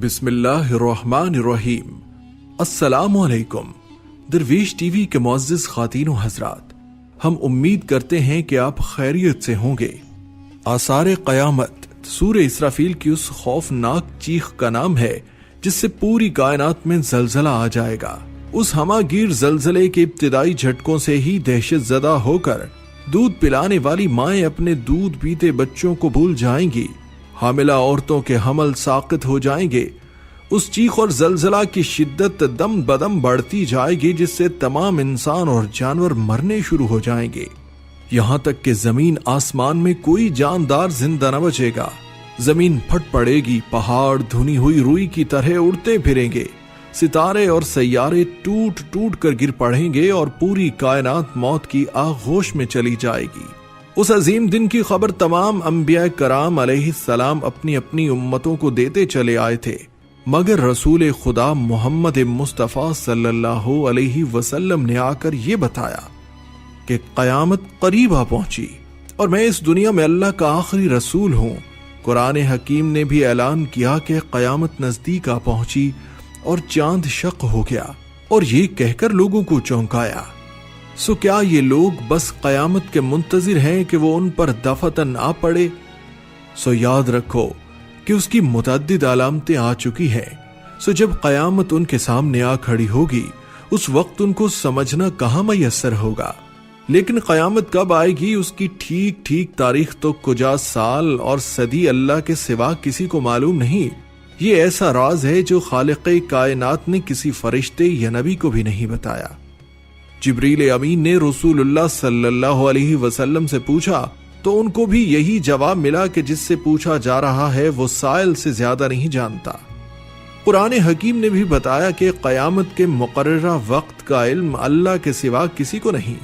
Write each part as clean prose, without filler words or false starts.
بسم اللہ الرحمن الرحیم۔ السلام علیکم درویش ٹی وی کے معزز خواتین و حضرات، ہم امید کرتے ہیں کہ آپ خیریت سے ہوں گے۔ آثار قیامت سورہ اسرافیل کی اس خوفناک چیخ کا نام ہے جس سے پوری کائنات میں زلزلہ آ جائے گا۔ اس ہماگیر زلزلے کے ابتدائی جھٹکوں سے ہی دہشت زدہ ہو کر دودھ پلانے والی مائیں اپنے دودھ پیتے بچوں کو بھول جائیں گی، حاملہ عورتوں کے حمل ساقط ہو جائیں گے۔ اس چیخ اور زلزلہ کی شدت دم بدم بڑھتی جائے گی جس سے تمام انسان اور جانور مرنے شروع ہو جائیں گے، یہاں تک کہ زمین آسمان میں کوئی جاندار زندہ نہ بچے گا۔ زمین پھٹ پڑے گی، پہاڑ دھنی ہوئی روئی کی طرح اڑتے پھریں گے، ستارے اور سیارے ٹوٹ ٹوٹ کر گر پڑیں گے اور پوری کائنات موت کی آغوش میں چلی جائے گی۔ اس عظیم دن کی خبر تمام انبیاء کرام علیہ السلام اپنی اپنی امتوں کو دیتے چلے آئے تھے، مگر رسول خدا محمد مصطفیٰ صلی اللہ علیہ وسلم نے آ کر یہ بتایا کہ قیامت قریب آ پہنچی اور میں اس دنیا میں اللہ کا آخری رسول ہوں۔ قرآن حکیم نے بھی اعلان کیا کہ قیامت نزدیک آ پہنچی اور چاند شق ہو گیا، اور یہ کہہ کر لوگوں کو چونکایا۔ سو کیا یہ لوگ بس قیامت کے منتظر ہیں کہ وہ ان پر دفتن آ پڑے؟ سو یاد رکھو کہ اس کی متعدد علامتیں آ چکی ہیں۔ سو جب قیامت ان کے سامنے آ کھڑی ہوگی اس وقت ان کو سمجھنا کہاں میسر ہوگا۔ لیکن قیامت کب آئے گی اس کی ٹھیک ٹھیک تاریخ تو کجا سال اور صدی اللہ کے سوا کسی کو معلوم نہیں۔ یہ ایسا راز ہے جو خالق کائنات نے کسی فرشتے یا نبی کو بھی نہیں بتایا۔ جبریل امین نے رسول اللہ صلی اللہ علیہ وسلم سے پوچھا تو ان کو بھی یہی جواب ملا کہ جس سے پوچھا جا رہا ہے وہ سائل سے زیادہ نہیں جانتا۔ قرآن حکیم نے بھی بتایا کہ قیامت کے مقررہ وقت کا علم اللہ کے سوا کسی کو نہیں۔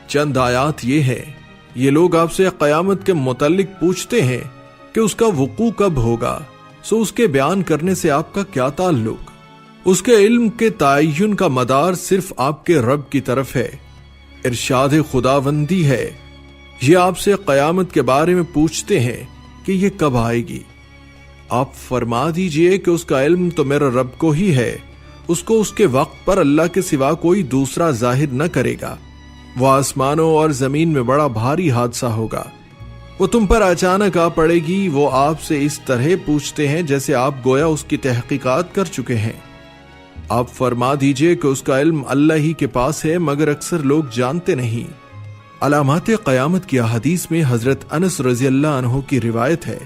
چند آیات یہ ہے، یہ لوگ آپ سے قیامت کے متعلق پوچھتے ہیں کہ اس کا وقوع کب ہوگا، سو اس کے بیان کرنے سے آپ کا کیا تعلق؟ اس کے علم کے تعین کا مدار صرف آپ کے رب کی طرف ہے، ارشاد خداوندی ہے۔ یہ آپ سے قیامت کے بارے میں پوچھتے ہیں کہ یہ کب آئے گی، آپ فرما دیجئے کہ اس کا علم تو میرے رب کو ہی ہے، اس کو اس کے وقت پر اللہ کے سوا کوئی دوسرا ظاہر نہ کرے گا۔ وہ آسمانوں اور زمین میں بڑا بھاری حادثہ ہوگا، وہ تم پر اچانک آ پڑے گی۔ وہ آپ سے اس طرح پوچھتے ہیں جیسے آپ گویا اس کی تحقیقات کر چکے ہیں۔ آپ فرما دیجئے کہ اس کا علم اللہ ہی کے پاس ہے، مگر اکثر لوگ جانتے نہیں۔ علامات قیامت کی احادیث میں حضرت انس رضی اللہ عنہ کی روایت ہے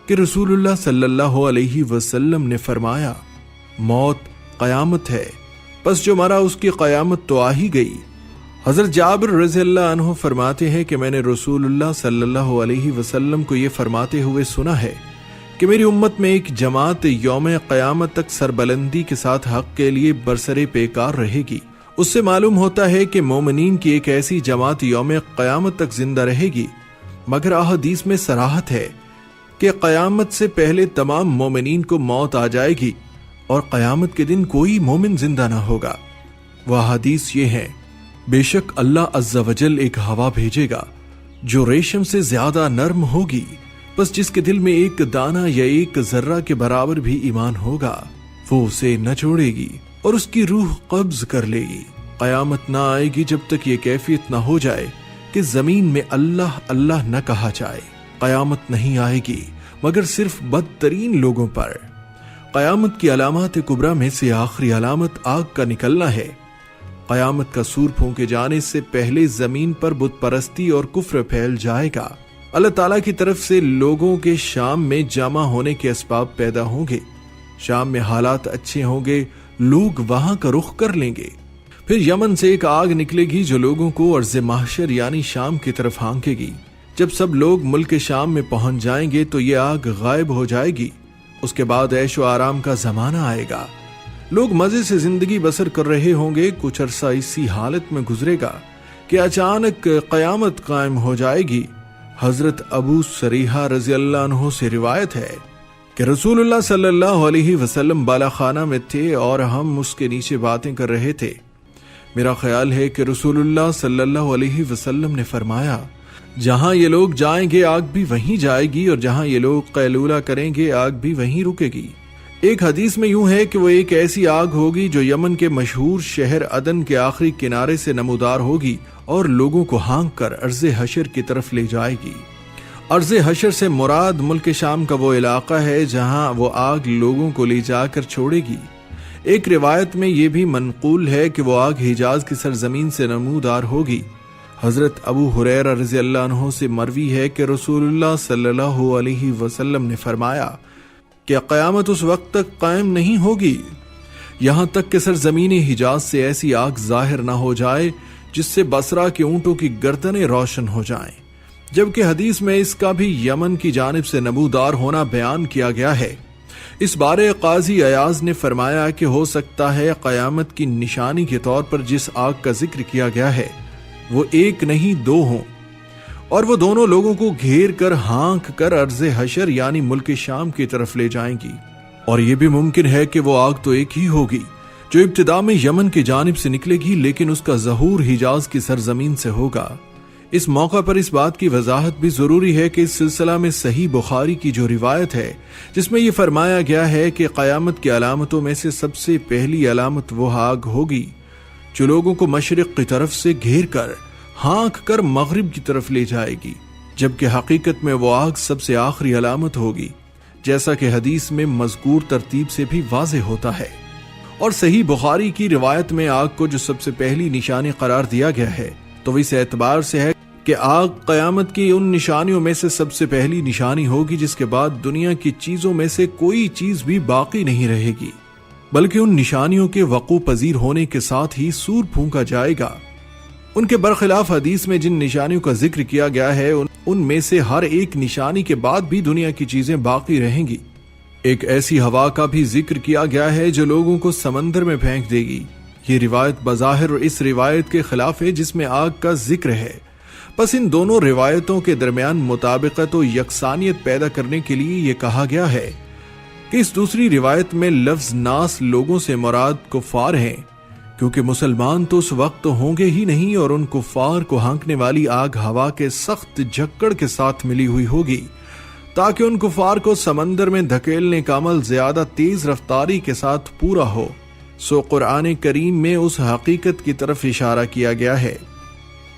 کہ رسول اللہ صلی اللہ علیہ وسلم نے فرمایا، موت قیامت ہے، پس جو مرا اس کی قیامت تو آ ہی گئی۔ حضرت جابر رضی اللہ عنہ فرماتے ہیں کہ میں نے رسول اللہ صلی اللہ علیہ وسلم کو یہ فرماتے ہوئے سنا ہے کہ میری امت میں ایک جماعت یوم قیامت تک سربلندی کے ساتھ حق کے لیے برسر پیکار رہے گی۔ اس سے معلوم ہوتا ہے کہ مومنین کی ایک ایسی جماعت یوم قیامت تک زندہ رہے گی، مگر احادیث میں صراحت ہے کہ قیامت سے پہلے تمام مومنین کو موت آ جائے گی اور قیامت کے دن کوئی مومن زندہ نہ ہوگا۔ وہ احادیث یہ ہیں، بے شک اللہ عز و جل ایک ہوا بھیجے گا جو ریشم سے زیادہ نرم ہوگی، بس جس کے دل میں ایک دانہ یا ایک ذرہ کے برابر بھی ایمان ہوگا وہ اسے نہ چھوڑے گی اور اس کی روح قبض کر لے گی۔ قیامت نہ آئے گی جب تک یہ کیفیت نہ ہو جائے کہ زمین میں اللہ اللہ نہ کہا جائے۔ قیامت نہیں آئے گی مگر صرف بدترین لوگوں پر۔ قیامت کی علامات کبریٰ میں سے آخری علامت آگ کا نکلنا ہے۔ قیامت کا سور پھونکے جانے سے پہلے زمین پر بت پرستی اور کفر پھیل جائے گا۔ اللہ تعالیٰ کی طرف سے لوگوں کے شام میں جمع ہونے کے اسباب پیدا ہوں گے۔ شام میں حالات اچھے ہوں گے، لوگ وہاں کا رخ کر لیں گے۔ پھر یمن سے ایک آگ نکلے گی جو لوگوں کو ارض محشر یعنی شام کی طرف ہانکے گی۔ جب سب لوگ ملک شام میں پہنچ جائیں گے تو یہ آگ غائب ہو جائے گی۔ اس کے بعد عیش و آرام کا زمانہ آئے گا، لوگ مزے سے زندگی بسر کر رہے ہوں گے۔ کچھ عرصہ اسی حالت میں گزرے گا کہ اچانک قیامت قائم ہو جائے گی۔ حضرت ابو سریحہ رضی اللہ عنہ سے روایت ہے کہ رسول اللہ صلی اللہ علیہ وسلم بالا خانہ میں تھے اور ہم اس کے نیچے باتیں کر رہے تھے۔ میرا خیال ہے کہ رسول اللہ صلی اللہ علیہ وسلم نے فرمایا، جہاں یہ لوگ جائیں گے آگ بھی وہیں جائے گی، اور جہاں یہ لوگ قیلولہ کریں گے آگ بھی وہیں رکے گی۔ ایک حدیث میں یوں ہے کہ وہ ایک ایسی آگ ہوگی جو یمن کے مشہور شہر عدن کے آخری کنارے سے نمودار ہوگی اور لوگوں کو ہانک کر ارض حشر کی طرف لے جائے گی۔ ارض حشر سے مراد ملک شام کا وہ علاقہ ہے جہاں وہ آگ لوگوں کو لے جا کر چھوڑے گی۔ ایک روایت میں یہ بھی منقول ہے کہ وہ آگ حجاز کی سرزمین سے نمودار ہوگی۔ حضرت ابو ہریرہ رضی اللہ عنہ سے مروی ہے کہ رسول اللہ صلی اللہ علیہ وسلم نے فرمایا کہ قیامت اس وقت تک قائم نہیں ہوگی یہاں تک کہ سرزمین حجاز سے ایسی آگ ظاہر نہ ہو جائے جس سے بصرہ کے اونٹوں کی گردنیں روشن ہو جائیں، جبکہ حدیث میں اس کا بھی یمن کی جانب سے نمودار ہونا بیان کیا گیا ہے۔ اس بارے قاضی ایاز نے فرمایا کہ ہو سکتا ہے قیامت کی نشانی کے طور پر جس آگ کا ذکر کیا گیا ہے وہ ایک نہیں دو ہوں، اور وہ دونوں لوگوں کو گھیر کر ہانک کر ارض حشر یعنی ملک شام کی طرف لے جائیں گی۔ اور یہ بھی ممکن ہے کہ وہ آگ تو ایک ہی ہوگی جو ابتدا میں یمن کی جانب سے نکلے گی، لیکن اس کا ظہور حجاز کی سرزمین سے ہوگا۔ اس موقع پر اس بات کی وضاحت بھی ضروری ہے کہ اس سلسلہ میں صحیح بخاری کی جو روایت ہے جس میں یہ فرمایا گیا ہے کہ قیامت کی علامتوں میں سے سب سے پہلی علامت وہ آگ ہوگی جو لوگوں کو مشرق کی طرف سے گھیر کر ہانک کر مغرب کی طرف لے جائے گی، جبکہ حقیقت میں وہ آگ سب سے آخری علامت ہوگی، جیسا کہ حدیث میں مذکور ترتیب سے بھی واضح ہوتا ہے۔ اور صحیح بخاری کی روایت میں آگ کو جو سب سے پہلی نشانی قرار دیا گیا ہے تو اس اعتبار سے ہے کہ آگ قیامت کی ان نشانیوں میں سے سب سے پہلی نشانی ہوگی جس کے بعد دنیا کی چیزوں میں سے کوئی چیز بھی باقی نہیں رہے گی، بلکہ ان نشانیوں کے وقوع پذیر ہونے کے ساتھ ہی سور پھونکا جائے گا۔ ان کے برخلاف حدیث میں جن نشانیوں کا ذکر کیا گیا ہے ان میں سے ہر ایک نشانی کے بعد بھی دنیا کی چیزیں باقی رہیں گی۔ ایک ایسی ہوا کا بھی ذکر کیا گیا ہے جو لوگوں کو سمندر میں پھینک دے گی۔ یہ روایت بظاہر اس روایت کے خلاف ہے جس میں آگ کا ذکر ہے، پس ان دونوں روایتوں کے درمیان مطابقت و یکسانیت پیدا کرنے کے لیے یہ کہا گیا ہے کہ اس دوسری روایت میں لفظ ناس لوگوں سے مراد کفار ہیں، کیونکہ مسلمان تو اس وقت ہوں گے ہی نہیں اور ان کفار کو ہانکنے والی آگ ہوا کے سخت جھکڑ کے ساتھ ملی ہوئی ہوگی تاکہ ان کفار کو سمندر میں دھکیلنے کا عمل زیادہ تیز رفتاری کے ساتھ پورا ہو۔ سو قرآن کریم میں اس حقیقت کی طرف اشارہ کیا گیا ہے،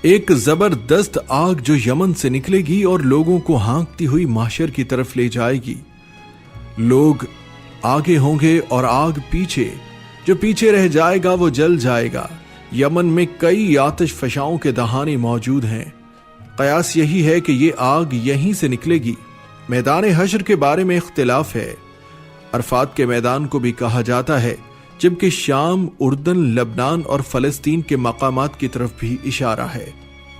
ایک زبردست آگ جو یمن سے نکلے گی اور لوگوں کو ہانکتی ہوئی محشر کی طرف لے جائے گی۔ لوگ آگے ہوں گے اور آگ پیچھے، جو پیچھے رہ جائے گا وہ جل جائے گا۔ یمن میں کئی آتش فشاؤں کے دہانے موجود ہیں، قیاس یہی ہے کہ یہ آگ یہیں سے نکلے گی۔ میدان حشر کے بارے میں اختلاف ہے، عرفات کے میدان کو بھی کہا جاتا ہے، جبکہ شام، اردن، لبنان اور فلسطین کے مقامات کی طرف بھی اشارہ ہے۔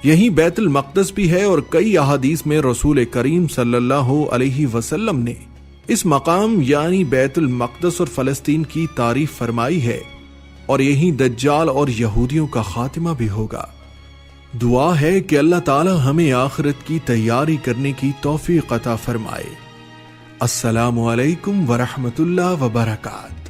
یہیں بیت المقدس بھی ہے اور کئی احادیث میں رسول کریم صلی اللہ علیہ وسلم نے اس مقام یعنی بیت المقدس اور فلسطین کی تعریف فرمائی ہے، اور یہیں دجال اور یہودیوں کا خاتمہ بھی ہوگا۔ دعا ہے کہ اللہ تعالی ہمیں آخرت کی تیاری کرنے کی توفیق عطا فرمائے۔ السلام علیکم ورحمۃ اللہ وبرکاتہ۔